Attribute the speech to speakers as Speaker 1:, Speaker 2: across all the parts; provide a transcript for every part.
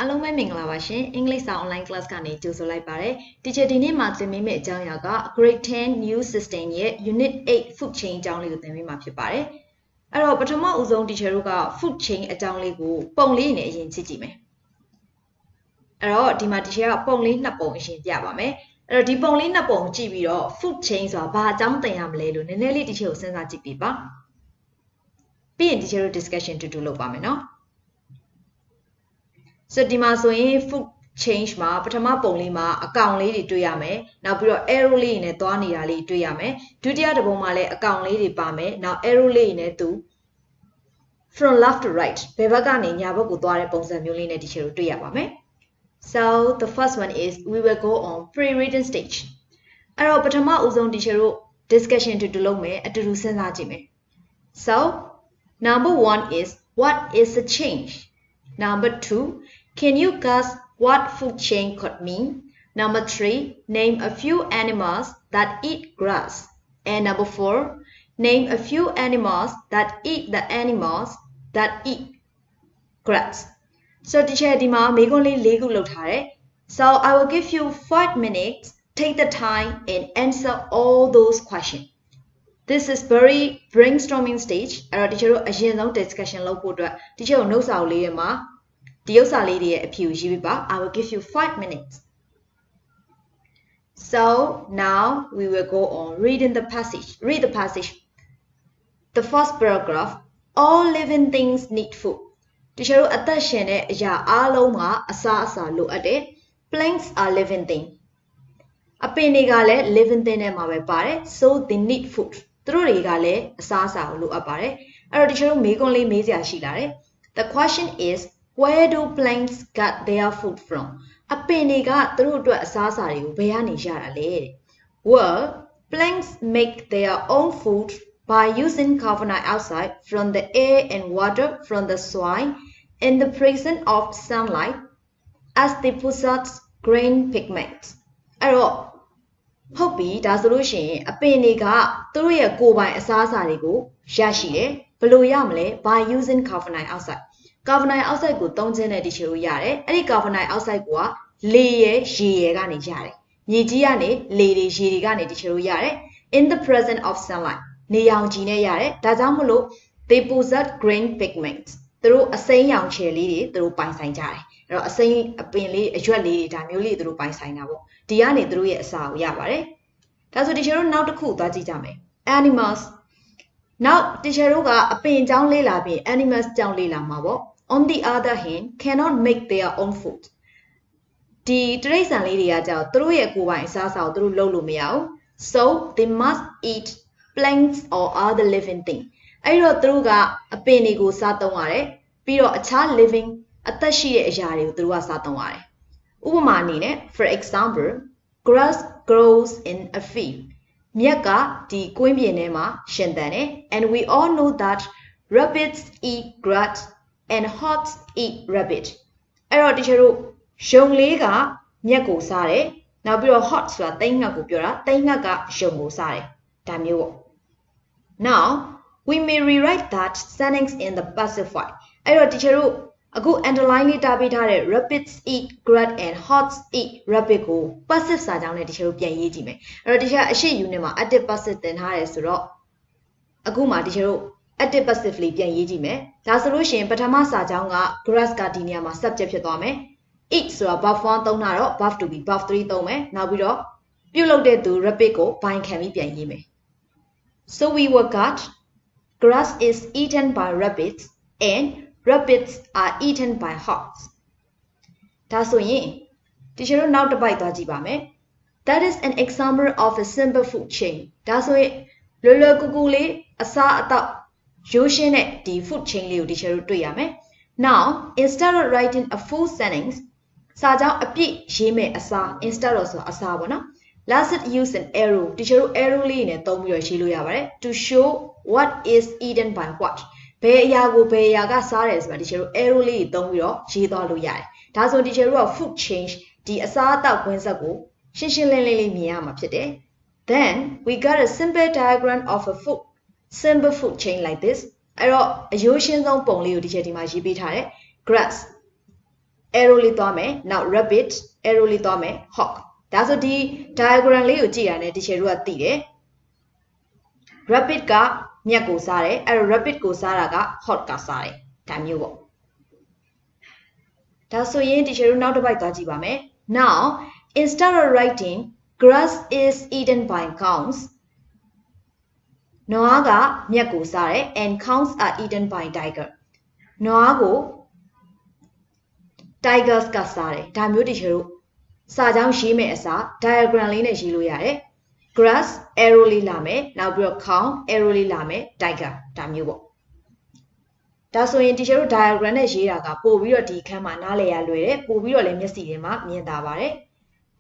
Speaker 1: အားလုံးပဲမင်္ဂလာပါရှင် English online class ကနေကြိုဆိုလိုက်ပါတယ် Teacher ဒီနေ့မှာသင်ပေးမယ့်အကြောင်းအရာက Grade 10 New System ရဲ့ Unit 8 Food Chain အကြောင်းလေးကိုသင်ပေးမှာဖြစ်ပါတယ်အဲ့တော့ပထမဦးဆုံး Teacher တို့က Food Chain အကြောင်းလေးကိုပုံလေးနဲ့အရင်ကြည့်ကြည့်မယ်အဲ့တော့ဒီမှာ Teacher ကပုံလေးနှစ်ပုံအရင်ပြပါမယ်အဲ့တော့ဒီပုံလေးနှစ်ပုံကြည့်ပြီးတော့ Food Chain ဆိုတာဘာအကြောင်းသင်ရမလဲလို့နည်းနည်းလေး Teacher ကိုစဉ်းစားကြည့်ပေးပါပြီးရင် Teacher တို့ discussion တူတူလုပ်ပါမယ်နော်So ဒီမှာဆိုရင် food change မှာပထမပုံလေးမှာအကောင်လေးတွေတွေ့ရမယ်နောက်ပြီးတော့ arrow လေးနဲ့သွားနေတာလေးတွေ့ရမယ်ဒုတိယတစ်ပုံမှာလည်းအကောင်လေးတွေပါမယ်နောက် arrow လေးနဲ့သူ from left to right ဘယ်ဘက်ကနေညာဘက်ကိုသွားတဲ့ပုံစံမျိုးလေးနဲ့ teacher တို့တွေ့ရပါမယ် So the first one is we will go on pre-reading stage အဲ့တော့ပထမဦးဆုံး teacher တို့ discussion တူတူလုပ်မယ်အတူတူစဉ်းစားကြည့်မယ် So number 1 is what is the change Number 2, can you guess what food chain could mean? Number 3, name a few animals that eat grass. And number 4, name a few animals that eat the animals that eat grass. So teacher ဒီမှာမေးခွန်းလေး၄ခုလုပ်ထားတယ် So I will give you 5 minutes. Take the time and answer all those questions. This is very brainstorming stage. အဲ့တော့ teacher တို့အရင်ဆုံး discussion လုပ်ဖို့အတွက် teacher ကို notes စာလေးထဲမှာဒီဥစ္စာလေးတွေရဲ့အဖြေကိုရေးပြပါ I will give you 5 minutes. So now we will go on reading the passage. Read the passage. The first paragraph. All living things need food. teacher တို့အသက်ရှင်တဲ့အရာအားလုံးမှာအစားအစာလိုအပ်တယ် Plants are living thing. အပင်တွေကလည်း living thing နဲ့မှာပဲပါတယ် So they need food. သူတို့တွေကလည်းအစားအစာကိုလိုအပ်ပါတယ်အဲ့တော့ teacher တို့မေးခွန်းလေးမေးစရာရှိလာတယ် The question is where do plants get their food from အပင်တွေကသူတို့အတွက်အစားအစာတွေကိုဘယ်ကနေရတာလဲ Well plants make their own food by using carbon dioxide from the air and water from the soil in the presence of sunlight as they possess green pigments အဲ့တော့ဟုတ်ပြီဒါဆိုလို့ရှိရင်အပင်တွေကသူတို့ရဲ့ကိုယ်ပိုင်အစားအစာတွေကိုရရှိတယ်ဘယ်လိုရမလဲ by using carbon dioxide carbon dioxide ကိုသုံးခြင်းနဲ့တချို့ရတယ်အဲ့ဒီ carbon dioxide ကလေရယ်ရေရယ်ကနေရတယ်မြေကြီးကနေလေတွေရေတွေကနေတချို့ရတယ် in the presence of sunlight နေရောင်ခြည်နဲ့ရတယ်ဒါကြောင့်မလို့ they possess green pigments သူတို့အစိမ်းရောင်ခြည်လေးတွေသူတို့ပိုင်ဆိုင်ကြတယ်အဲ့တော့အစိမ်းအပင်လေးအရွက်လေးတွေဒါမျိုးလေးသူတို့ပိုင်ဆိုင်တာပေါ့ဒီကနေသူတို့ရဲ့အစာကိုရပါတယ်ဒါဆိုတချို့တို့နောက်တစ်ခုသွားကြည့်ကြမယ် animals နောက်တချို့တို့ကအပင်အကြောင်းလေးလာပြီး animals အကြောင်းလေးလာမှာပေါ့On the other hand, cannot make their own food. ဒီတိရစ္ဆာန်လေးတွေကကြောက်သူတို့ရဲ့ကိုယ်ပိုင်အစားအစာကိုသူတို့လုပ်လို့မရဘူး So they must eat plants or other living thing. အဲ့တော့သူတို့ကအပင်တွေကိုစားသုံးရတယ်ပြီးတော့အခြား living အသက်ရှိတဲ့အရာတွေကိုသူတို့ကစားသုံးရတယ်ဥပမာအနေနဲ့ For example, grass grows in a field. မြက်ကဒီကွင်းပြင်ထဲမှာရှင်သန်တယ် And we all know that rabbits eat grass and hawks eat rabbit အဲ့တော့ teacher တို့ယုံလေးကမြက်ကိုစားတယ်နောက်ပြီးတော့ hawk ဆိုတာသိန်းငှက်ကိုပြောတာသိန်းငှက်ကယုံကိုစားတယ်ဒါမျိုးပေါ့ Now we may rewrite that sentence in the passive voice အဲ့တော့ teacher တို့အခု underline လေးတားပေးထားတဲ့ rabbits eat grass and hawks eat rabbit ကို passive စာကြောင်းနဲ့ teacher တို့ပြန်ရေးကြည့်မယ်အဲ့တော့ teacher အရှိ unit မှာ active passive သင်ထားတယ်ဆိုတော့အခုမှာ teacher တို့active passively ပြန်ရေးကြည့်မယ်ဒါဆိုလို့ရှိရင်ပထမစာကြောင်းက grass ကဒီနေရာမှာ subject ဖြစ်သွားမယ် eat ဆိုတာ verb 1 သုံးတာတော့ verb 2 ပြီး verb 3 သုံးမယ်နောက်ပြီးတော့ပြုတ်လုပ်တဲ့သူ rabbit ကို bind ခံပြီးပြန်ရေးမယ် So we were got grass is eaten by rabbits and rabbits are eaten by hawks ဒါဆိုရင် teacher တို့နောက်တစ်ပိုက်သွားကြည့်ပါမယ် That is an example of a simple food chain ဒါဆိုရင်လွယ်လွယ်ကူကူလေးအစားအသောက်ရိုးရှင်းတဲ့ဒီ food chain လေးကို teacher တို့တွေ့ရမယ် Now instead of writing a full sentence စာကြောင်းအပြည့်ရေးမယ်အစား instead of ဆိုတာအစားပေါ့နော် Let's use an arrow teacher တို့ arrow လေးနဲ့သုံးပြီးတော့ရေးလို့ရပါတယ် To show what is eaten by what ဘယ်အရာကိုဘယ်အရာကစားတယ်ဆိုတာ teacher တို့ arrow လေးတွေသုံးပြီးတော့ရေးသွားလို့ရတယ်ဒါဆို teacher တို့က food change ဒီအစားအသောက်ကွင်းဆက်ကိုရှင်းရှင်းလင်းလင်းလေးမြင်ရမှာဖြစ်တယ် Then we got a simple diagram of a simple food chain like this အဲ့တော့အရိုးရှင်းဆုံးပုံလေးကို teacher ဒီမှာရေးပေးထားတယ် grass arrow လေးသွားမယ် now rabbit arrow လေးသွားမယ် hawk ဒါဆိုဒီ diagram လေးကိုကြည့်ရတဲ့ teacher တို့ကသိတယ် rabbit ကမြက်ကိုစားတယ်အဲ့တော့ rabbit ကိုစားတာက hawk ကစားတယ်ဒါမျိုးပေါ့ဒါဆိုရင် teacher တို့နောက်တစ်ပိုက်သွားကြည့်ပါမယ် now instead of writing grass is eaten by cows နွားကမြက်ကိုစားတယ် and cows are eaten by tiger နွားကို tigers ကစားတယ်ဒါမျိုး teacher တို့စာကြောင်းရေးမယ်အစား diagram လေးနဲ့ရေးလို့ရတယ် grass arrow လေးလာမယ်နောက်ပြီးတော့ cow arrow လေးလာမယ် tiger ဒါမျိုးပေါ့ဒါဆိုရင် teacher တို့ diagram နဲ့ရေးတာကပို့ပြီးတော့ဒီခန်းမှာနားလည်ရလွယ်တယ်ပို့ပြီးတော့လည်းမျက်စိထဲမှာမြင်သာပါတယ်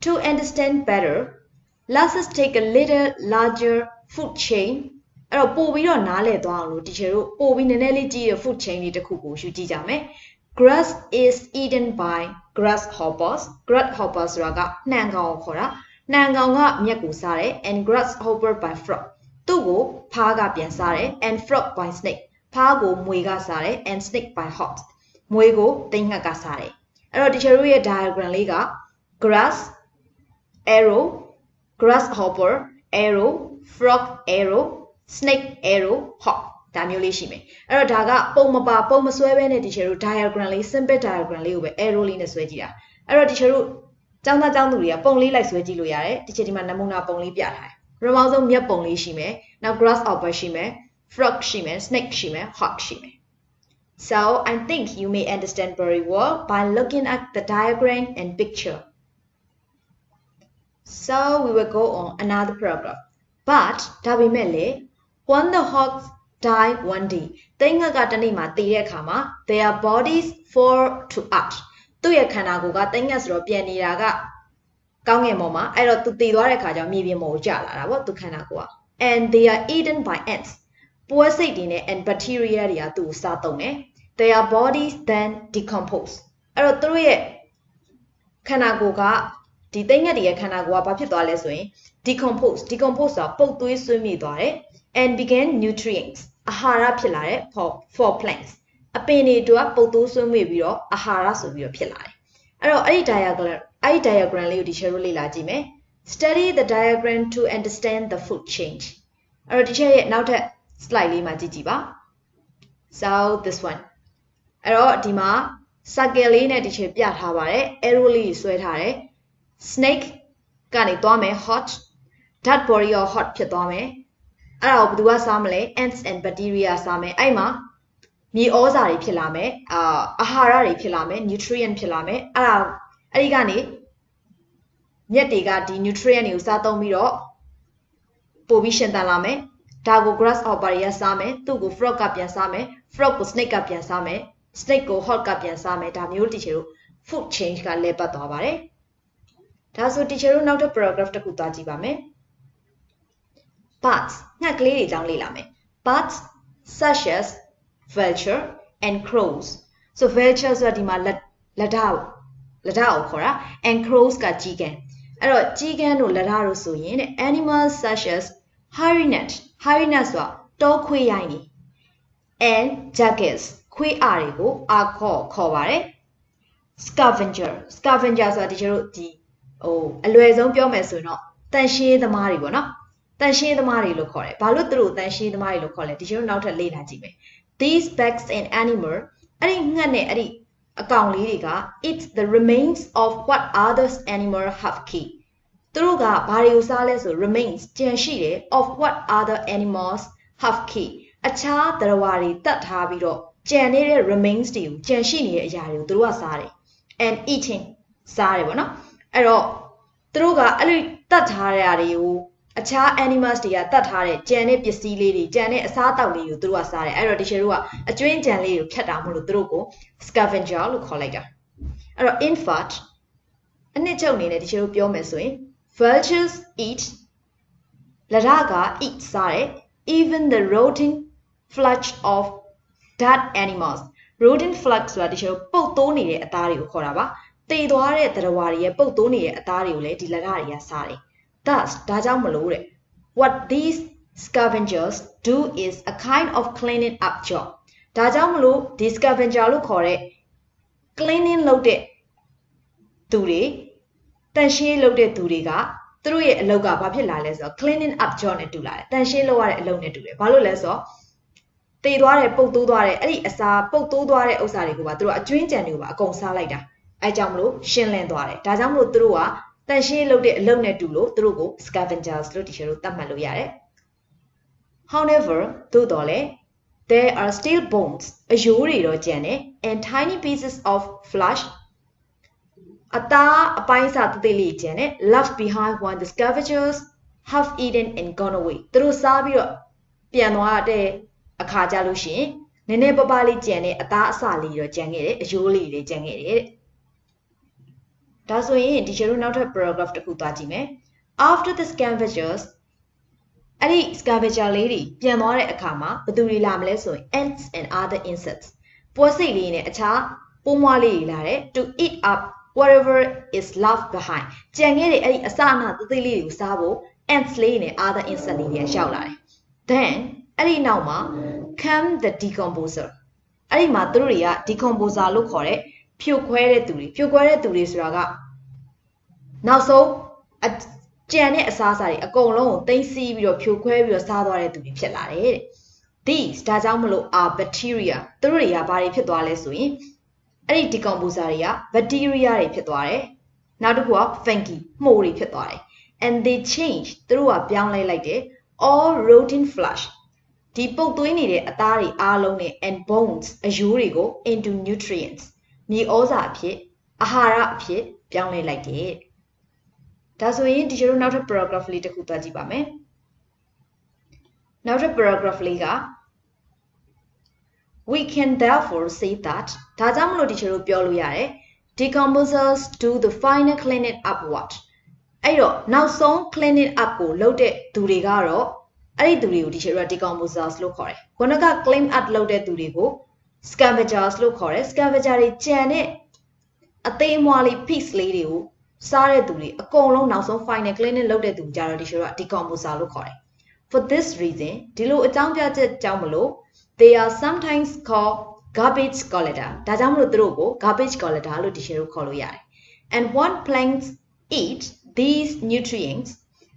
Speaker 1: to understand better let's just take a little larger food chain အဲ့တော့ပို့ပြီးတော့နားလည်သွားအောင်လို့ teacher တို့ပို့ပြီးနည်းနည်းလေးကြည့်ရ food chain လေးတစ်ခုကိုယူကြည့်ကြမယ် grass is eaten by grasshoppers grasshoppers ဆိုတာကနှံကောင်ကိုခေါ်တာနှံကောင်ကမြက်ကိုစားတယ် and grasshopper by frog သူ့ကိုဖားကပြန်စားတယ် and frog by snake ဖားကိုမွေကစားတယ် and snake by hawk မွေကိုတိမ်ငှက်ကစားတယ်အဲ့တော့ teacher တို့ရဲ့ diagram လေးက grass arrow grasshopper arrow frog arrow snake arrow hawk ဒါမျိုးလေးရှိမယ်အဲ့တော့ဒါကပုံမပါပုံမဆွဲဘဲနဲ့ teacher တို့ diagram လေး simple diagram လေးကိုပဲ arrow လေးနဲ့ဆွဲကြည့်တာအဲ့တော့ teacher တို့ကျောင်းသားကျောင်းသူတွေကပုံလေးလိုက်ဆွဲကြည့်လို့ရတယ် teacher ဒီမှာနမူနာပုံလေးပြထားတယ်ပထမဆုံးမြက်ပုံလေးရှိမယ်နောက် grasshopper ရှိမယ် frog ရှိမယ် snake ရှိမယ် hawk ရှိမယ် so I think you may understand very well by looking at the diagram and picture so we will go on another paragraph but ဒါပေမဲ့လေ when the hawks die one day တိမ်ငှက်ကတနေ့မှာတည်တဲ့အခါမှာ their bodies fall to earth သူ့ရဲ့ခန္ဓာကိုယ်ကတိမ်ငှက်ဆိုတော့ပြန်နေတာကကောင်းငင်ပေါ်မှာအဲ့တော့သူတည်သွားတဲ့အခါကျတော့မြေပြင်ပေါ်ကိုကျလာတာပေါ့သူခန္ဓာကိုယ်က and they are eaten by ants ပွဲစိတ်တွေနဲ့ and bacteria တွေကသူ့ကိုစားသုံးတယ် their bodies then decompose အဲ့တော့သူတို့ရဲ့ခန္ဓာကိုယ်ကဒီတိမ်ငှက်တွေရဲ့ခန္ဓာကိုယ်ကဘာဖြစ်သွားလဲဆိုရင် decompose ဆိုတာပုတ်သွေးဆွေးမြေ့သွားတယ် and began nutrients အာဟာရဖြစ်လာတယ် for plants အပင်တွေအတွက်ပုတ်သွေးဆွေးမြေ့ပြီးတော့အာဟာရဆိုပြီးတော့ဖြစ်လာတယ်အဲ့တော့အဲ့ဒီ diagram လေးကို teacher တို့လေ့လာကြည့်မယ် study the diagram to understand the food chain အဲ့တော့ teacher ရဲ့နောက်ထပ် slide လေးမှာကြည့်ကြည့်ပါ so this one အဲ့တော့ဒီမှာ circle လေးနဲ့ teacher ပြထားပါတယ် arrow လေးဆွဲထားတယ် snake ကနေသွားမယ် hot that body or hot ဖြစ်သွားမယ်အဲ့ဒါကိုဘယ်သူကစားမလဲ ants and bacteria စားမယ်အဲ့မှာမြေဩဇာတွေဖြစ်လာမယ်အာဟာရတွေဖြစ်လာမယ် nutrient ဖြစ်လာမယ်အဲ့ဒီကနေမြက်တွေကဒီ nutrient တွေကိုစားသုံးပြီးတော့ပို့ပြီးရှင်သန်လာမယ်ဒါကို grasshopper တွေကစားမယ်သူ့ကို frog ကပြန်စားမယ် frog ကို snake ကပြန်စားမယ် snake ကို hawk ကပြန်စားမယ်ဒါမျိုး teacher တို့ food chain ကလဲပတ်သွားပါတယ်ဒါဆို teacher တို့နောက်ထပ် paragraph တစ်ခုသွားကြည့်ပါမယ် birds ငှက်ကလေးတွေအကြောင်းလေ့လာမယ် birds such as vulture and crows so vulture ဆိုတာဒီမှာလက်ဓာတ်ကိုခေါ်တာ and crows ကကြီးကန်းအဲ့တော့ကြီးကန်းတို့လက်ဓာတ်တို့ဆိုရင်တဲ့ animals such as hyenas ဆိုတာတောခွေးရိုင်းနေ and jackals ခွေးအားတွေကိုခေါ်ပါတယ် scavenger ဆိုတာဒီကျတို့ဒီအလွယ်ဆုံးပြောမယ်ဆိုရင်တော့တန်ရှင်းသမားတွေပေါ့နော်တန်ရှင်းသမားတွေလို့ခေါ်တယ်ဘာလို့သူတို့တန်ရှင်းသမားတွေလို့ခေါ်လဲဒီကျတို့နောက်ထပ်လေ့လာကြည့်မယ် these bags and animal အဲ့ဒီငှက်နဲ့အဲ့ဒီအကောင်လေးတွေက eat the remains of what others animal have killed သူတို့ကဘာတွေကိုစားလဲဆို remains ကျန်ရှိတယ် of what other animals have killed အခြားသတ္တဝါတွေတတ်ထားပြီးတော့ကျန်နေတဲ့ remains တွေကိုကျန်ရှိနေတဲ့အရာတွေကိုသူတို့ကစားတယ် and eating စားတယ်ပေါ့နော်အဲ့တော့သူတို့ကအဲ့လိုတတ်ထားတဲ့အရာတွေကိုအခြား animals တွေကတတ်ထားတဲ့ကြံတဲ့ပစ္စည်းလေးတွေကြံတဲ့အစားအသောက်လေးကိုသူတို့ကစားတယ်အဲ့တော့ teacher တို့ကအကျွင်းကြံလေးကိုဖြတ်တာမို့လို့သူတို့ကို scavenger လို့ခေါ်လိုက်တာအဲ့တော့ in fact အနှစ်ချုပ်အနေနဲ့ teacher တို့ပြောမယ်ဆိုရင် vultures eat လက်ရက eat စားတယ် even the rotting flesh of dead animals rotting flesh ဆိုတာ teacher တို့ပုတ်သိုးနေတဲ့အသားတွေကိုခေါ်တာပါတေသွားတဲ့သတ္တဝါတွေရဲ့ပုတ်သိုးနေတဲ့အသားတွေကိုလည်းဒီလက်ရတွေကစားတယ်Thus, ဒါကြောင့်မလို့တဲ့ what these scavengers do is a kind of cleaning up job. ဒါကြောင့်မလို့ဒီ scavenger လို့ခေါ်တဲ့ cleaning လုပ်တဲ့ သူတွေတန်ရှင်းလုပ်တဲ့သူတွေကသူတို့ရဲ့အလုပ်ကဘာဖြစ်လာလဲဆိုတော့ cleaning up job နဲ့တူလာတယ်တန်ရှင်းလုပ်ရတဲ့အလုပ်နဲ့တူတယ်ဘာလို့လဲဆိုတော့တေသွားတယ်ပုတ်တိုးသွားတယ်အဲ့ဒီအစာပုတ်တိုးသွားတဲ့ဥစ္စာတွေကိုပါသူတို့အကျွင်းကြံတွေကိုပါအကုန်စားလိုက်တာအဲကြောင့်မလို့ရှင်းလင်းသွားတယ်ဒါကြောင့်မလို့သူတို့ကတန်ရှင်းလုပ်တဲ့အလုပ်နဲ့တူလို့သူတို့ကို scavengers လို့ teacher တို့သတ်မှတ်လို့ရတယ် However သို့တော်လည်း there are still bones အယိုးတွေတော့ကျန်တယ် and tiny pieces of flesh အသားအပိုင်းစာတိတိလေးကျန်တယ် left behind when the scavengers have eaten and gone away သူတို့စားပြီးတော့ပြန်သွားတဲ့အခါကြလို့ရှိရင်နည်းနည်းပပလေးကျန်တဲ့အသားအစလေးတော့ကျန်ခဲ့တယ်အယိုးလေးတွေကျန်ခဲ့တယ်ဒါဆိုရင်ဒီကျတို့နောက်ထပ် paragraph တစ်ခုသွားကြည့်မယ် after the scavengers အဲ့ဒီ scavenger လေးတွေပြန်သွားတဲ့အခါမှာဘယ်သူတွေလာမလဲဆိုရင် ants and other insects ပိုးစိတ်လေးနဲ့အခြားပိုးမွားလေးတွေလာတယ် to eat up whatever is left behind ကျန်ခဲ့တဲ့အဲ့ဒီအစအနသေးသေးလေးတွေကိုစားဖို့ ants လေးနဲ့ other insect လေးတွေရောက်လာတယ် then အဲ့ဒီနောက်မှာ come the decomposer အဲ့ဒီမှာသူတို့တွေက decomposer လို့ခေါ်တဲ့ဖြိုခွဲတဲ့သူတွေဆိုတာကနောက်ဆုံးကြံတဲ့အစားအစာတွေအကုန်လုံးကိုသိမ်းဆည်းပြီးတော့ဖြိုခွဲပြီးတော့စားသွားတဲ့သူတွေဖြစ်လာတယ်တဲ့ these ဒါကြောင့်မလို့ are bacteria သူတို့တွေကဘာတွေဖြစ်သွားလဲဆိုရင်အဲ့ဒီ decomposer တွေက bacteria တွေဖြစ်သွားတယ်နောက်တစ်ခုက fungi မှုတွေဖြစ်သွားတယ် and they change သူတို့ကပြောင်းလဲလိုက်တယ် all rotten flesh ဒီပုတ်သွင်းနေတဲ့အသားတွေအားလုံးနဲ့ and bones အယိုးတွေကို into nutrients မြေဩဇာအဖြစ်အာဟာရအဖြစ်ပြောင်းလဲလိုက်တယ်ဒါဆိုရင်ဒီကျတို့နောက်ထပ် paragraph လေးတစ်ခုသွားကြည့်ပါမယ်နောက်ထပ် paragraph လေးက we can therefore say that ဒါကြောင့်မလို့ဒီကျတို့ပြောလို့ရတယ် decomposers do the final cleaning up what အဲ့တော့နောက်ဆုံး cleaning up ကိုလုပ်တဲ့သူတွေကတော့အဲ့ဒီသူတွေကိုဒီကျတို့က decomposers လို့ခေါ်တယ်ခုနက clean up လုပ်တဲ့သူတွေကို scavengers လို့ခေါ်တယ် scavenger တွေကြံတဲ့အသေးအမွှားလေး piece လေးတွေကိုစားတဲ့သူတွေအကုန်လုံးနောက်ဆုံး final cleaning လုပ်တဲ့သူကြတော့ဒီကျတို့က decomposer လို့ခေါ်တယ် for this reason ဒီလိုအကြောင်းပြချက်ကြောင့်မလို့ they are sometimes called garbage collector ဒါကြောင့်မလို့သူတို့ကို garbage collector လို့ဒီကျတို့ခေါ်လို့ရတယ် and when plants eat these nutrients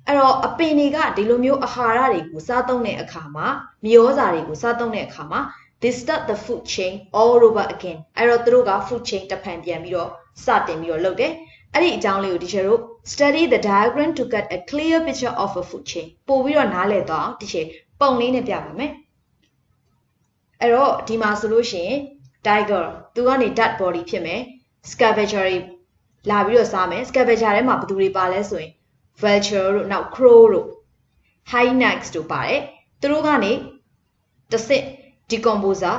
Speaker 1: အဲ့တော့အပင်တွေကဒီလိုမျိုးအာဟာရတွေကိုစားသုံးတဲ့အခါမှာမြေဩဇာတွေကိုစားသုံးတဲ့အခါမှာ they start the food chain all over again အဲ့တော့သူတို့က food chain တစ်ဖန်ပြန်ပြီးတော့စတင်ပြီးတော့လုပ်တယ်အဲ့ဒီအကြောင်းလေးကိုဒီကျတို့ study the diagram to get a clear picture of a food chain ပို့ပြီးတော့နားလည်တော့ဒီကျပုံလေးနဲ့ပြပါမယ်အဲ့တော့ဒီမှာဆိုလို့ရှိရင် tiger သူကနေ dead body ဖြစ်မယ် scavenger တွေလာပြီးတော့စားမယ် scavenger ထဲမှာဘယ်သူတွေပါလဲဆိုရင် vulture တို့နောက် crow တို့ hyenas တို့ပါတယ်သူတို့ကနေတစ်စစ် decomposer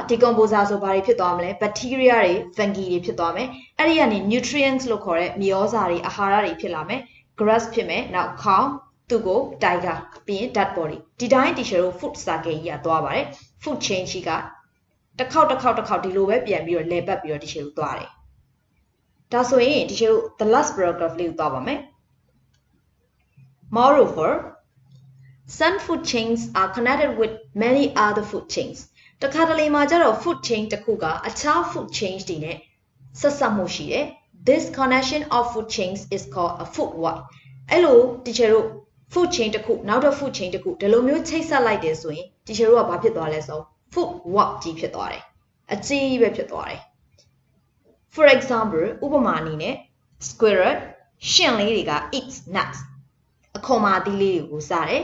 Speaker 1: ဆိုဘာတွေဖြစ်သွားမလဲ bacteria တွေ fungi တွေဖြစ်သွားမယ်အဲ့ဒီကနေ nutrients လို့ခေါ်တဲ့မြေဩဇာတွေအာဟာရတွေဖြစ်လာမယ် grass ဖြစ်မယ်နောက် cow သူ့ကို tiger ပြီးရင် dead body ဒီတိုင်းတီရှယ်တို့ food cycle ကြီးကသွားပါတယ် food chain ကြီးကတစ်ခေါက်ဒီလိုပဲပြန်ပြီးတော့လဲပတ်ပြီးတော့တီရှယ်တို့သွားတယ်ဒါဆိုရင်တီရှယ်တို့ the last paragraph လေးကိုသွားပါမယ် moreover some food chains are connected with many other food chains တခါတလေမှာကျတော့ food chain တစ်ခုကအခြား food chains တွေနဲ့ဆက်စပ်မှုရှိတယ် this connection of food chains is called a food web အဲ့လိုတီချာတို့ food chain တစ်ခုနောက်တော့ food chain တစ်ခုဒီလိုမျိုးချိတ်ဆက်လိုက်တယ်ဆိုရင်တီချာတို့ကဘာဖြစ်သွားလဲဆို food web ကြီးဖြစ်သွားတယ်အကြီးပဲဖြစ်သွားတယ် for example ဥပမာအနေနဲ့ squirrel ရှင်လေးတွေက eats nuts အခွန်မာသီးလေးတွေကိုစားတယ်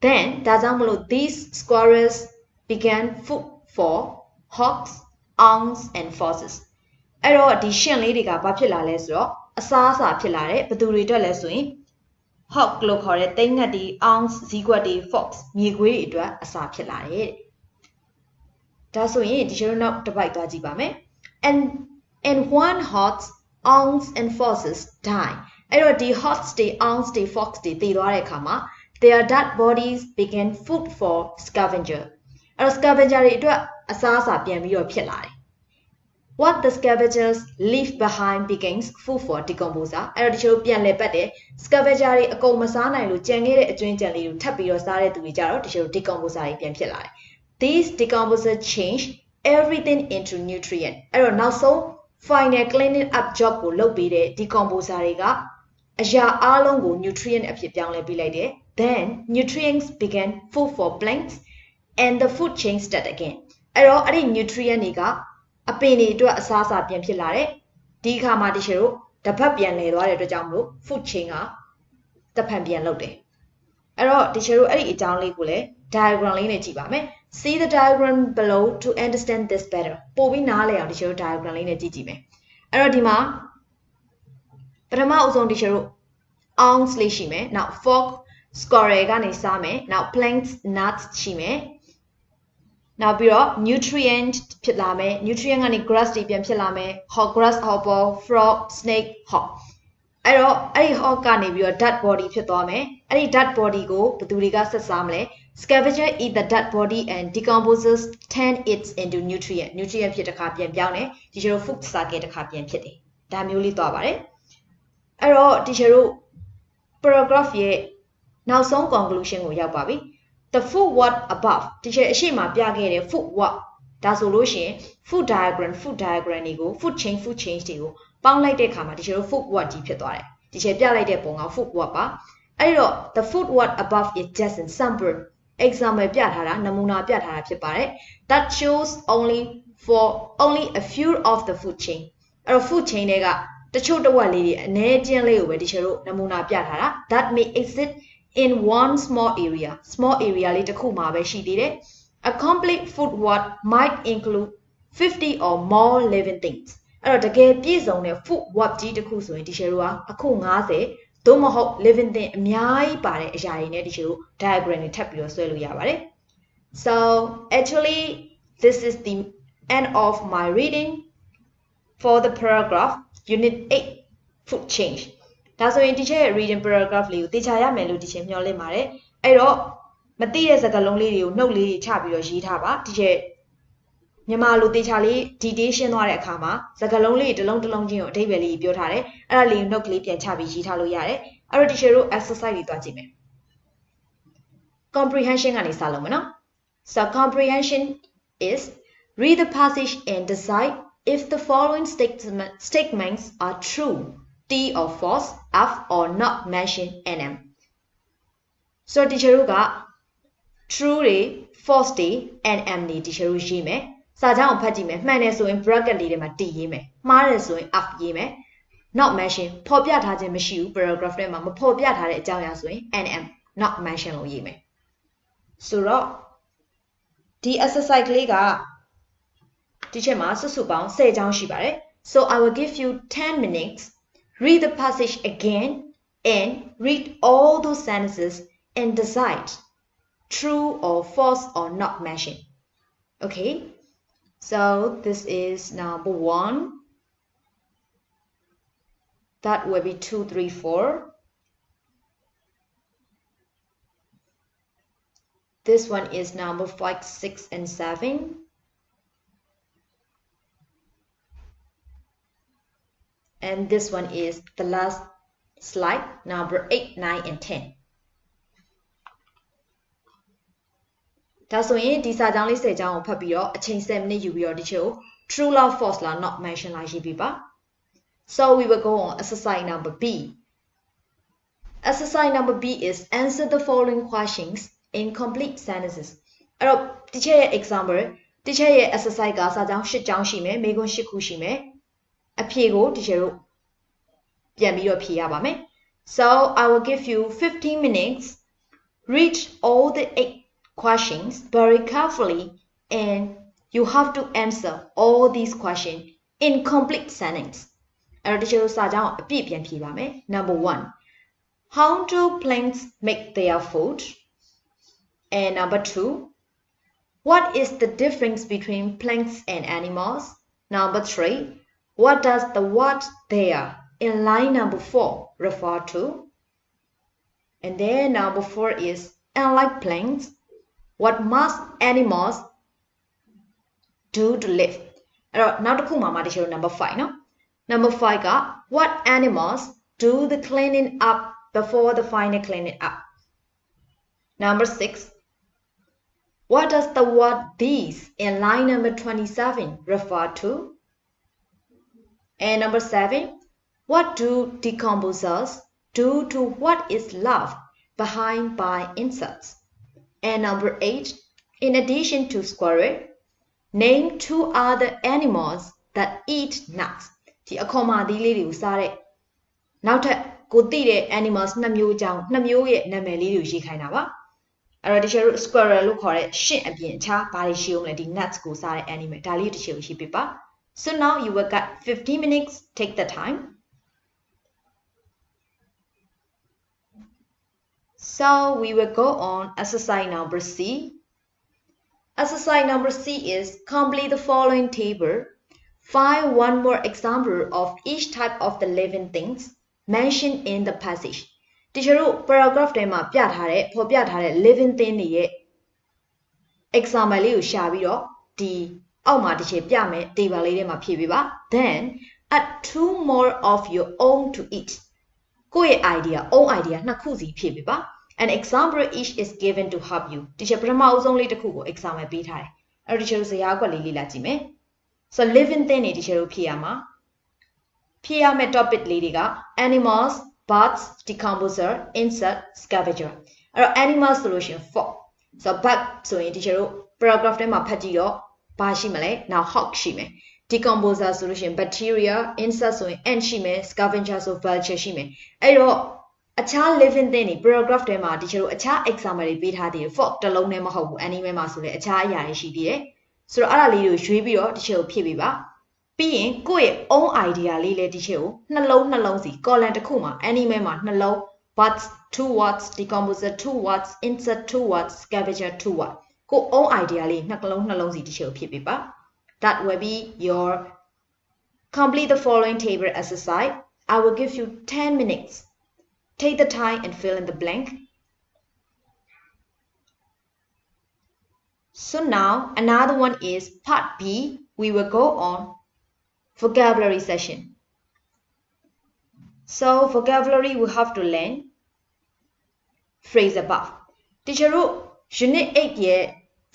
Speaker 1: then ဒါကြောင့်မလို့ these squirrels began food for hawks, owls and foxes အဲ့တော့ဒီရှင်လေးတွေကဘာဖြစ်လာလဲဆိုတော့အစားအစာဖြစ်လာတယ်ဘယ်သူတွေအတွက်လဲဆိုရင် hawk လို့ခေါ်တဲ့သိန်းငှက်တွေ owls ဇီးကွက်တွေ fox မြေခွေးတွေအတွက်အစာဖြစ်လာတယ်ဒါဆိုရင်ဒီကျတော့နောက်တစ်ပိုက်သွားကြည့်ပါမယ် and when hawks, owls and foxes die အဲ့တော့ဒီ hawks တွေ owls တွေ fox တွေတည်သွားတဲ့အခါမှာ their dead bodies became food for scavenger အဲ့တော့ scavenger တွေအတွက်အစားအစာပြန်ပြီးတော့ဖြစ်လာတယ် what the scavengers leave behind becomes food for decomposer အဲ့တော့ဒီလိုပြန်လဲပတ်တယ် scavenger တွေအကုန်မစားနိုင်လို့ကြံခဲ့တဲ့အကျွင်းကြံလေးကိုထပ်ပြီးတော့စားတဲ့သူတွေကြတော့ဒီလို decomposer တွေပြန်ဖြစ်လာတယ် these decomposers change everything into nutrient အဲ့တော့နောက်ဆုံး final cleaning up job ကိုလုပ်ပေးတဲ့ decomposer တွေကအရာအားလုံးကို nutrient အဖြစ်ပြောင်းလဲပေးလိုက်တယ် then nutrients begin food for plants and the food chain start again အဲ့တော့အဲ့ဒီ nutrient တွေကအပင်တွေအတွက်အစားအစာပြန်ဖြစ်လာတယ်ဒီအခါမှာ teacher တို့တစ်ဖက်ပြန်လဲသွားတဲ့အတွက်ကြောင့်မလို့ food chain ကတစ်ဖက်ပြန်လုပ်တယ်အဲ့တော့ teacher တို့အဲ့ဒီအကြောင်းလေးကိုလည်း diagram လေးနဲ့ကြည့်ပါမယ် see the diagram below to understand this better ပို့ပြီးနားလည်အောင် teacher တို့ diagram လေးနဲ့ကြည့်ကြည့်မယ်အဲ့တော့ဒီမှာပထမအဆုံး teacher တို့ owls လေးရှိမယ်နောက် frog squirrel ကနေစားမယ်နောက် plants nuts ရှိမယ်နောက်ပြီးတော့ nutrient ဖြစ်လာမယ် nutrient ကနေ grass တွေပြန်ဖြစ်လာမယ် grasshopper frog snake hawk အဲ့တော့အဲ့ဒီ hawk ကနေပြီးတော့ dead body ဖြစ်သွားမယ်အဲ့ဒီ dead body ကိုဘယ်သူတွေကဆက်စားမလဲ scavengers eat the dead body and decomposers turn it into nutrient ဖြစ်တစ်ခါပြန်ပြောင်းတယ် teacher တို့ food cycle တစ်ခါပြန်ဖြစ်တယ်ဒါမျိုးလေးသွားပါတယ်အဲ့တော့ teacher တို့ paragraph ရဲ့နောက်ဆုံး conclusion ကိုရောက်ပါပြီ the food what above teacher အရှိမပြခဲ့တဲ့ food what ဒါဆိုလို့ရှိရင် food diagram တွေကို food chain တွေကိုပေါင်းလိုက်တဲ့အခါမှာ teacher တို့ food what ကြီးဖြစ်သွားတယ် teacher ပြလိုက်တဲ့ပုံက food what ပါအဲ့တော့ the food what above is just an sample example ပြထားတာနမူနာပြထားတာဖြစ်ပါတယ် that shows only a few of the food chain အဲ့တော့ food chain တွေကတချို့တစ်ဝက်လေးတွေအနည်းချင်းလေးကိုပဲ teacher တို့နမူနာပြထားတာ that may exist in one small area လေးတစ်ခုမှာပဲရှိသေးတယ် a complete food what might include 50 or more living things အဲ့တော့တကယ်ပြည့်စုံတဲ့ food what ကြီးတစ်ခုဆိုရင် teacher တို့ကအခု50သို့မဟုတ် living thing အများကြီးပါတဲ့အရာတွေနဲ့ teacher တို့ diagram တွေထပ်ပြီးတော့ဆွဲလို့ရပါတယ် so actually this is the end of my reading for the paragraph unit 8 food chain ဒါဆိုရင် teacher ရဲ့ reading paragraph လေးကိုသိချရမယ်လို့ teacher မျှော်လင့်ပါတယ်အဲ့တော့မသိတဲ့စကားလုံးလေးတွေကိုနှုတ်လေးတွေချပြီးတော့ရေးထားပါ teacher မြန်မာလိုသိချလေး detail ရှင်းသွားတဲ့အခါမှာစကားလုံးလေးတစ်လုံးချင်းကိုအဓိပ္ပာယ်လေးပြောထားတယ်အဲ့ဒါလေးကိုနှုတ်ကလေးပြန်ချပြီးရေးထားလို့ရတယ်အဲ့တော့ teacher တို့ exercise တွေတွားကြည့်မယ် comprehension ကနေစလုပ်မယ်နော် so comprehension is read the passage and decide if the following statements are true T or false F or not mentioned NM so teacher တို့က true တွေ false တွေ NM တွေ teacher တို့ရေးမယ်စာကြောင်းကိုဖတ်ကြည့်မယ်မှန်တယ်ဆိုရင် bracket လေးထဲမှာ T ရေးမယ်မှားတယ်ဆိုရင် F ရေးမယ် not mention ဖော်ပြထားခြင်းမရှိဘူး paragraph ထဲမှာမဖော်ပြထားတဲ့အကြောင်းအရာဆိုရင် NM not mention လို့ရေးမယ်ဆိုတော့ဒီ exercise လေးက teacher မှာစုစုပေါင်း10ကြောင်းရှိပါတယ် so I will give you 10 minutes read the passage again and read all those sentences and decide true or false or not mentioned okay so this is number 1 that will be 2 3 4 this one is number 5 6 and 7 and this one is the last slide number 8 9 and 10ဒါဆိုရင်ဒီစာကြောင်းလေး10ကြောင်းကိုဖတ်ပြီးတော့အချိန်7မိနစ်ယူပြီးတော့ဒီချို့ true လား false လား not mention လားရေးပြီးပါ so we will go on exercise number B exercise number B is answer the following questions in complete sentences အဲ့တော့ teacher ရဲ့ example teacher ရဲ့ exercise ကစာကြောင်း10ကြောင်းရှိမယ်မေးခွန်း10ခုရှိမယ်အဖြေကို teacher တို့ပြန်ပြီးတော့ဖြေရပါမယ် so I will give you 15 minutes read all the 8 questions very carefully and you have to answer all these questions in complete sentence အဲ့တော့ teacher တို့စာကြောင်းအပြည့်ပြန်ဖြေပါမယ် number 1 how do plants make their food and number 2 what is the difference between plants and animals number 3 what does the word there in line number 4 refer to and then number 4 is unlike plants what must animals do to live အဲ့တော့နောက်တစ်ခုမှာ teacher number 5 နော် number 5 က what animals do the cleaning up before the final cleaning up number 6 what does the word these in line number 27 refer to And number 7, what do decomposers do to what is left behind by insects? And number 8, in addition to squirrel, name 2 other animals that eat nuts. ဒီအခေါ်မှာသီးလေးတွေကိုစားတဲ့နောက်ထပ်ကိုသိတဲ့ animals 2 မျိုးအကြောင်း2မျိုးရဲ့နာမည်လေးတွေကိုရေးခိုင်းတာပါအဲ့တော့တချို့ squirrel လို့ခေါ်တဲ့ရှင့်အပြင်အခြားဘာတွေရှိအောင်လဲဒီ nuts ကိုစားတဲ့ animal ဒါလေးတချို့ရေးပြပါ So now you will get 15 minutes. Take the time. So we will go on exercise number C. Exercise number C is complete the following table. Find one more example of each type of the living things mentioned in the passage. တချို့တို့ paragraph ထဲမှာပြထားတဲ့ဖော်ပြထားတဲ့ living thing တွေရဲ့ example လေးကိုရှာပြီးတော့ဒီအောက်မှာတစ်ချက်ပြမယ် table လေးထဲမှာဖြည့်ပေးပါ Then add 2 more of your own to each. ကိုယ့်ရဲ့ own idea 2 ခုစီဖြည့်ပေးပါ An example each is given to help you. တစ်ချက်ပထမအဆုံးလေးတစ်ခုကို example ပေးထားတယ်အဲ့တော့တချို့ဇယားကွက်လေးလေ့လာကြည့်မယ် So living thing တွေတချို့ဖြည့်ရမှာဖြည့်ရမယ့် topic လေးတွေက animals, birds, decomposer, insect, scavenger. အဲ့တော့ animals ဆိုလို့ရှိရင် fox. So bird ဆိုရင်တချို့ paragraph ထဲမှာဖတ်ကြည့်တော့ဘာရှိမလဲ Now hawk ရှိမယ် decomposer ဆိုလို့ရှိရင် bacteria, insect ဆိုရင် ant ရှိမယ် scavenger ဆို vulture ရှိမယ်အဲ့တော့အခြား living thing တွေ paragraph ထဲမှာတချို့အခြား example တွေပေးထားသေးတယ် fox တစ်လုံးနဲ့မဟုတ်ဘူး animal မှာဆိုလဲအခြားအရာတွေရှိသေးတယ်ဆိုတော့အဲ့ဒါလေးကိုရွေးပြီးတော့တချို့ဖြည့်ပေးပါပြီးရင်ကိုယ့်ရဲ့ own idea လေးလည်းတချို့နှလုံးစီ column တစ်ခုမှာ animal မှာနှလုံး birds 2 words, decomposer 2 words, insect 2 words, scavenger 2 words ကို own idea လေးနှလုံးစီတချို့ဖြည့်ပေးပါ That will be your complete the following table exercise. I will give you 10 minutes. Take the time and fill in the blank. So now another one is part B. We will go on vocabulary session. So vocabulary we have to learn phrase above. Teacher unit 8 ရဲ့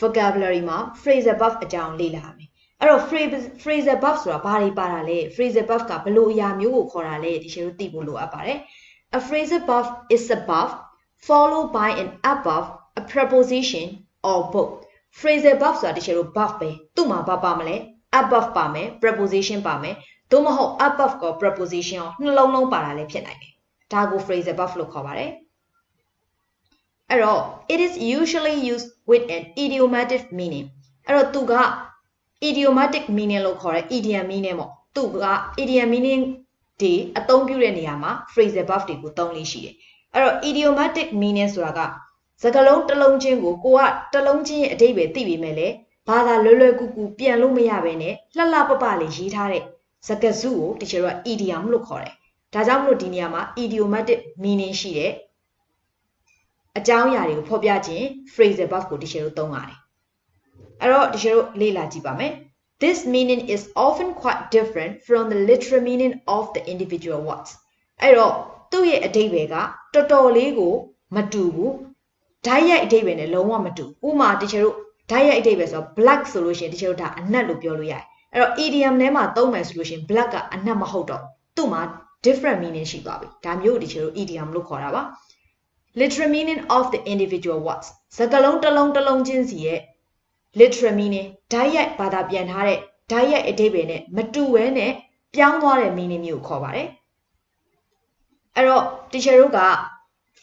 Speaker 1: vocabulary မှာ phrase above အကြောင်းလေ့လာမယ်အဲ့တော့ phrase above ဆိုတာဘာတွေပါတာလဲ phrase above ကဘယ်လိုအရာမျိုးကိုခေါ်တာလဲဒီလိုသိဖို့လိုအပ်ပါတယ် A phrase above is above followed by an above a preposition or both phrase above ဆိုတာဒီလို above ပဲသူ့မှာဘာပါမလဲ above ပါမယ် preposition ပါမယ်သို့မဟုတ် above က preposition ကိုနှလုံးလုံးပါတာလည်းဖြစ်နိုင်တယ်ဒါကို phrase above လို့ခေါ်ပါတယ်အဲ့တော့ it is usually used with an idiomatic meaning အဲ့တော့သူက idiomatic meaning လို့ခေါ်တဲ့ idiom meaning ပေါ့သူက idiom meaning ဒီအသုံးပြုတဲ့နေရာမှာ phrase above တွေကိုသုံးလေးရှိတယ်အဲ့တော့ idiomatic meaning ဆိုတာကစကားလုံးတစ်လုံးချင်းကိုကတစ်လုံးချင်းရဲ့အဓိပ္ပာယ်သိပေမဲ့လည်းဘာသာလွယ်ကူကူပြန်လို့မရဘဲနဲ့လှပလေးရေးထားတဲ့စကားစုကိုတချို့က idiom လို့ခေါ်တယ်ဒါကြောင့်မလို့ဒီနေရာမှာ idiomatic meaning ရှိတဲ့အကြောင်းအရာတွေကိုဖော်ပြခြင်း phrase above ကိုတချို့သုံးရတယ်အဲ့တော့တချို့လေ့လာကြည့်ပါမယ် This meaning is often quite different from the literal meaning of the individual words အဲ့တော့သူ့ရဲ့အဓိပ္ပာယ်ကတော်တော်လေးကိုမတူဘူးဓာတ်ရိုက်အဓိပ္ပာယ်နဲ့လုံးဝမတူဥပမာတချို့ဓာတ်ရိုက်အဓိပ္ပာယ်ဆိုတော့ black ဆိုလို့ရှိရင်တချို့ဒါအနက်လို့ပြောလို့ရတယ်အဲ့တော့ idiom ထဲမှာသုံးမယ်ဆိုလို့ရှိရင် black ကအနက်မဟုတ်တော့သူ့မှာ different meaning ရှိသွားပြီဒါမျိုးတချို့ idiom လို့ခေါ်တာပါ Literal meaning of the individual words စကားလုံးတစ်လုံးချင်းစီရဲ့ literal meaning ဓာတ်ရိုက်ဘာသာပြန်ထားတဲ့ဓာတ်ရိုက်အဓိပ္ပာယ်နဲ့မတူဘဲနဲ့ပြောင်းသွားတဲ့ meaning မျိုးကိုခေါ်ပါတယ်အဲ့တော့ teacher တို့က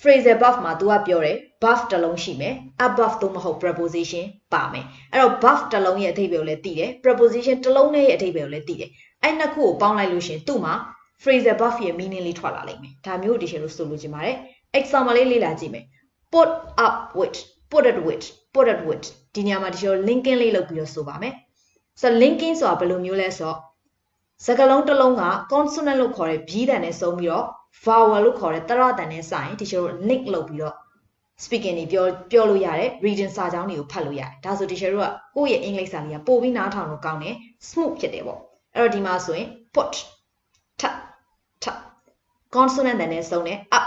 Speaker 1: phrase above မှာသူကပြောတယ် buff တစ်လုံးရှိမယ် above သို့မဟုတ် preposition ပါမယ်အဲ့တော့ buff တစ်လုံးရဲ့အဓိပ္ပာယ်ကိုလည်းသိတယ် preposition တစ်လုံးနဲ့ရဲ့အဓိပ္ပာယ်ကိုလည်းသိတယ်အဲ့နှစ်ခုကိုပေါင်းလိုက်လို့ရှင်သူ့မှာ phrase above ရဲ့ meaning လေးထွက်လာလိမ့်မယ်ဒါမျိုး teacher တို့ဆိုလိုချင်ပါတယ် example လေးလေ့လာကြည့်မယ် put up with put it with ဒီနေရာမှာတချို့ linking လေးလုပ်ပြီးတော့ဆိုပါမယ်ဆိုတော့ linking ဆိုတာဘယ်လိုမျိုးလဲဆိုတော့စကားလုံးတစ်လုံးက consonant လို့ခေါ်တဲ့ B တန်နဲ့စုံပြီးတော့ vowel လို့ခေါ်တဲ့တရတန်နဲ့ဆိုင်တချို့ link လုပ်ပြီးတော့ speaking တွေပြောလို့ရတယ် reading စာကြောင်းတွေကိုဖတ်လို့ရတယ်ဒါဆိုတချို့ကကိုယ့်ရဲ့အင်္ဂလိပ်စာလေးကပို့ပြီးနားထောင်လို့ကောင်းတယ် smooth ဖြစ်တယ်ပေါ့အဲ့တော့ဒီမှာဆိုရင် put t consonant တန်နဲ့စုံတဲ့ up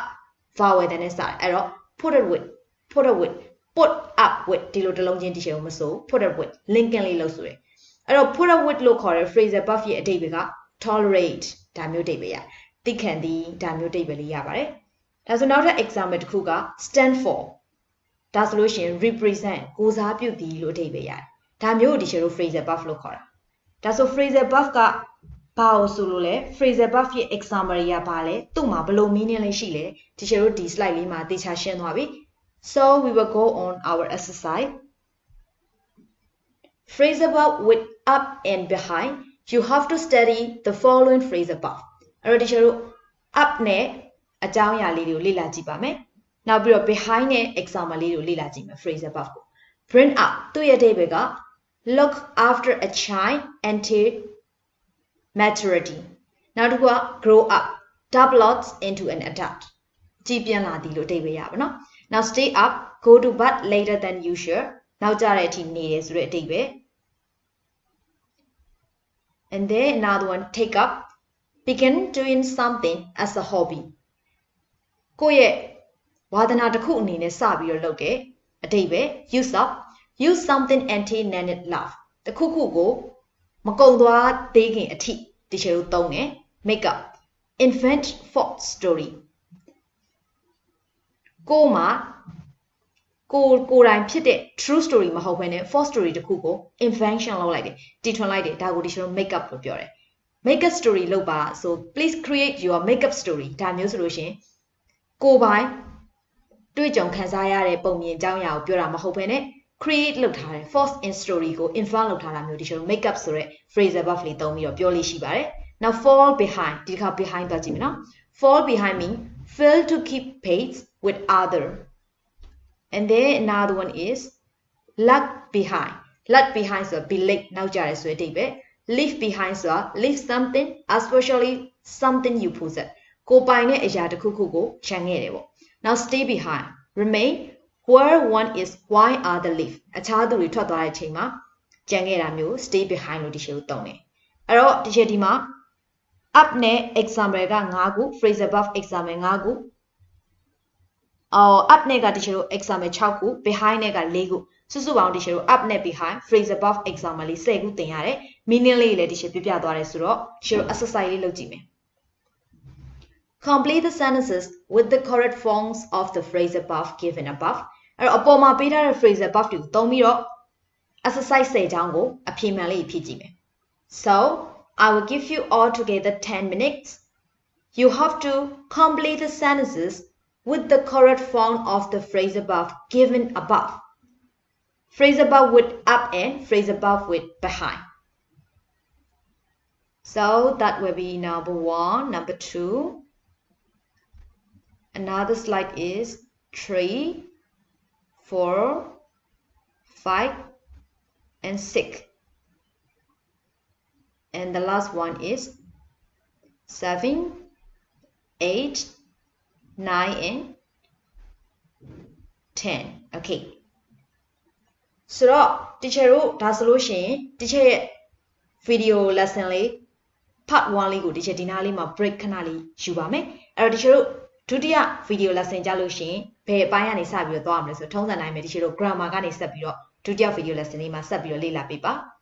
Speaker 1: vowel တန်နဲ့ဆိုင်အဲ့တော့ put it with put up with ဒီလိုတစ်လုံးချင်းတချို့မဆို put it with linking လေးလုပ်ဆိုရယ်အဲ့တော့ put up with လို့ခေါ်တဲ့ phrase above ရဲ့အဓိပ္ပာယ်က tolerate ဒါမျိုးတိတ်ပဲရသိခံသည်ဒါမျိုးတိတ်ပဲလေးရပါတယ်ဒါဆိုနောက်ထပ် example တစ်ခုက stand for ဒါဆိုလို့ရှိရင် represent ကိုစားပြုသည်လို့အဓိပ္ပာယ်ရတယ်ဒါမျိုးကိုဒီချေတို့ phrasal verb လို့ခေါ်တာဒါဆို phrasal verb ကဘာကိုဆိုလို့လဲ phrasal verb ရဲ့ example တွေကဘာလဲသူ့မှာဘယ်လို meaning လေးရှိလဲဒီချေတို့ဒီ slide လေးမှာသေချာရှင်းသွားပြီ so we will go on our exercise phrasal verb with up and behind you have to study the following phrasal verb အဲ့တော့ဒီချေတို့ up နဲ့အကြောင်းအရာလေးတွေကိုလေ့လာကြည့်ပါမယ်နောက်ပြီးတော့ behind နဲ့ example လေးတွေကိုလေ့လာကြည့်မယ် phrasal verb ကို bring up သူ့ရဲ့အဓိပ္ပာယ်က look after a child until maturity နောက်တစ်ခုက grow up develops into an adult ကြီးပြင်းလာသည်လို့အဓိပ္ပာယ်ရပါနော်နောက် stay up go to bed later than usual နောက်ကျတဲ့အထိနေတယ်ဆိုတဲ့အဓိပ္ပာယ် and then another one take up begin doing something as a hobby ကိုယ့်ရဲ့ဝါသနာတစ်ခုအနေနဲ့စပြီးတော့လုပ်တယ်အဓိပ္ပာယ် use up use something until needed love တစ်ခုခုကိုမကုံသွားသေးခင်အထိဒီချေလို့သုံးတယ် make up invent false story ကိုမှာကိုယ်တိုင်ဖြစ်တဲ့ true story မဟုတ်ဘဲနဲ့ false story တစ်ခုကို invention လုပ်လိုက်တယ်တီထွင်လိုက်တယ်ဒါကိုဒီချေလို့ make up လို့ပြောတယ် make up story လုပ်ပါဆို please create your make up story ဒါမျိုးဆိုလို့ရှင်ကိုယ်ပိုင်တွေ့ကြုံခံစားရတဲ့ပုံမြင်ကြောင်းရာကိုပြောတာမဟုတ်ဘဲနဲ့ create လုပ်ထားတယ် false in story ကို invent လုပ်ထားတာမျိုးဒီလို make up ဆိုတဲ့ phrasal verb လေးသုံးပြီးတော့ပြောလို့ရှိပါတယ် now fall behind ဒီတစ်ခါ behind သွားကြည့်မယ်နော် fall behind mean fail to keep pace with other and then another one is lag behind lag behind ဆိုတော့ be late နောက်ကျတယ်ဆိုတဲ့အဓိပ္ပာယ် leave behind ဆိုတော့ leave something especially something you possess ကိုပိုင်တဲ့အရာတစ်ခုခုကိုခြံခဲ့တယ်ပေါ့now stay behind remain where one is why other leave အခြားသူတွေထွက်သွားတဲ့အချိန်မှာကြံခဲ့တာမျိုး stay behind လို့ဒီရှေ့ကိုသုံးတယ်အဲ့တော့ဒီရှေ့ဒီမှာ up နဲ့ example က5ခု phrasal verb example 5ခုup နဲ့ကဒီရှေ့တို့ example 6ခု behind နဲ့က4ခုစုစုပေါင်းဒီရှေ့တို့ up နဲ့ behind phrasal verb example လေး10ခုသင်ရတယ် meaning လေးလည်းဒီရှေ့ပြပြသွားတယ်ဆိုတော့ဒီရှေ့တို့ exercise လေးလုပ်ကြည့်မယ်Complete the sentences with the correct forms of the phrasal verb given above. အဲ့တော့အပေါ်မှာပေးထားတဲ့ phrasal verb တွေကိုသုံးပြီးတော့ exercise 10ချောင်းကိုအဖြေမှန်လေးဖြည့်ကြည့်မယ် So, I will give you all together 10 minutes. You have to complete the sentences with the correct form of the phrasal verb given above. Phrasal verb with up and phrasal verb with behind. So, that will be number 1, number 2. Another slide is 3, 4, 5, and 6. And the last one is 7, 8, 9, and 10. Okay. So, teacher ဒါဆိုလို့ရှိရင် teacher ရဲ့ video lesson လေး part 1 လေးကို teacher ဒီနားလေးမှာ break ခဏလေးယူပါမယ်။အဲ့တော့ teacher ဒုတိယ video lesson ကြလို့ရှိရင်ဘယ်အပိုင်းကနေစပြီးတော့သွားရမလဲဆိုတော့ထုံးစံတိုင်းပဲ teacher တို့ grammar ကနေဆက်ပြီးတော့ဒုတိယ video lesson လေးမှာဆက်ပြီးတော့လေ့လာပေးပါ။